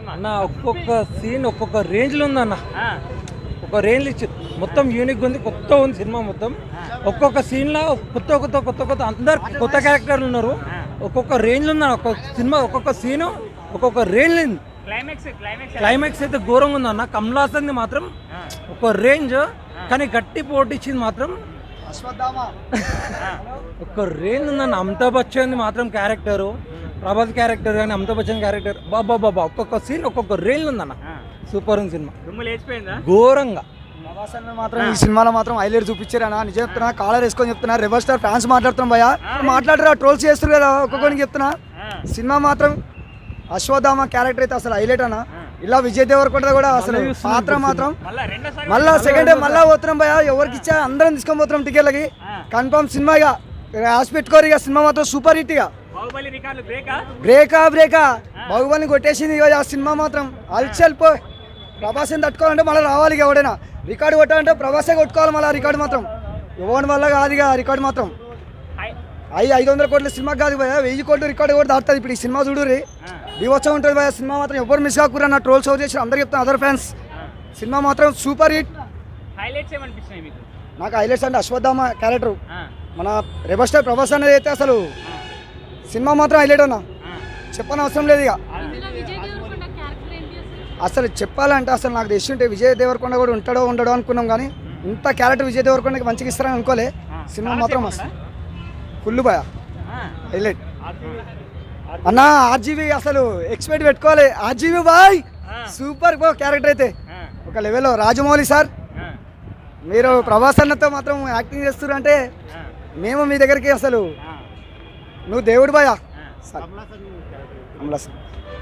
Cinema? అన్న ఒక్కొక్క scene ఒక్కొక్క రేంజ్లో ఉందన్న. ఒక రేంజ్ ఇచ్చి మొత్తం యూనిక్ ఉంది, కొత్త ఉంది సినిమా మొత్తం. ఒక్కొక్క సీన్లో కొత్త కొత్త కొత్త కొత్త అందరు కొత్త క్యారెక్టర్లు ఉన్నారు. ఒక్కొక్క రేంజ్లో ఉందన్న. ఒక్కొక్క సినిమా ఒక్కొక్క సీను ఒక్కొక్క రేంజ్ ఉంది. క్లైమాక్స్ అయితే ఘోరంగా ఉందన్న. కమల్ హాసన్ మాత్రం ఒక రేంజ్, కానీ గట్టి పోటీ ఇచ్చింది మాత్రం ఒక రేంజ్ ఉందన్న. అమితాబ్ బచ్చన్ మాత్రం క్యారెక్టరు, ప్రభాస్ క్యారెక్టర్ కానీ అమితాబ్ బచ్చన్ క్యారెక్టర్ బాబా బాబా ఒక్కొక్క సీన్ ఒక్కొక్క రేంజ్ ఉందన్న. సూపర్ ఉంది సినిమా, ఘోరంగా. ప్రభాస్ అన్న మాత్రం ఈ సినిమాలో మాత్రం హైలైట్ చూపించారు అన్న. నిజం చెప్తున్నా, కాలర్ వేసుకొని చెప్తున్నా. రెబల్ స్టార్ ఫ్యాన్స్ మాట్లాడుతున్నాం భయ, మాట్లాడరా ట్రోల్స్ చేస్తారు కదా ఒక్కొక్కరికి చెప్తున్నా. సినిమా మాత్రం అశ్వత్థామ క్యారెక్టర్ అయితే అసలు హైలైట్ అన్న. ఇలా విజయ్ దేవరకొండ కూడా అసలు పాత్ర మాత్రం మళ్ళా సెకండ్ డే మళ్ళా పోతున్నాం భయ. ఎవరికి ఇచ్చా అందరం తీసుకొని పోతున్నాం టికెట్లకి. కన్ఫర్మ్ సినిమా ఇక రాసి పెట్టుకోరు. ఇక సినిమా మాత్రం సూపర్ హిట్. ఇక బ్రేకా బాహుబలిని కొట్టేసింది ఇక ఆ సినిమా మాత్రం. అల్చెల్పో ప్రభాస్ని తట్టుకోవాలంటే మళ్ళీ రావాలి. ఇక ఎవడైనా రికార్డు కొట్టాలంటే ప్రభాసే కొట్టుకోవాలి మళ్ళీ. రికార్డు మాత్రం ఎవరి వల్ల కాదు. ఇక రికార్డు మాత్రం 500 కోట్ల సినిమా కాదు భయ, 1000 కోట్ల రికార్డు కూడా దాటుతుంది. ఇప్పుడు ఈ సినిమా చూడుర్రి, బీవచ్చం ఉంటుంది భయ. సినిమా మాత్రం ఎవరు మిస్ కాకూడదు నా ట్రోల్స్ అవుట్ చేసి అందరు చెప్తాను అదర్ ఫ్యాన్స్. సినిమా మాత్రం సూపర్ హిట్. నాకు హైలైట్స్ అంటే అశ్వత్థామ క్యారెక్టర్, మన రెబల్ స్టార్ ప్రభాస్ అనేది అయితే అసలు సినిమా మాత్రం హైలైట్ అన్న. చెప్పని అవసరం లేదు. ఇక అసలు చెప్పాలంటే అసలు నాకు తెలిసి ఉంటే విజయ్ దేవరకొండ కూడా ఉంటాడో ఉండడో అనుకున్నాం, కానీ ఇంత క్యారెక్టర్ విజయ్ దేవరకొండకి మంచిగా ఇస్తారని అనుకోలే. సినిమా మాత్రం మస్తు ఫుల్ భయ హైలైట్ అన్న. ఆర్జీవి అసలు ఎక్స్పెక్ట్ పెట్టుకోవాలి. ఆర్జీవి బాయ్ సూపర్ క్యారెక్టర్ అయితే ఒక లెవెల్లో. రాజమౌళి సార్, మీరు ప్రభాస్ అన్నతో మాత్రం యాక్టింగ్ చేస్తున్నారు అంటే మేము మీ దగ్గరికి అసలు నువ్వు దేవుడు బాయ్. కమల్ హాసన్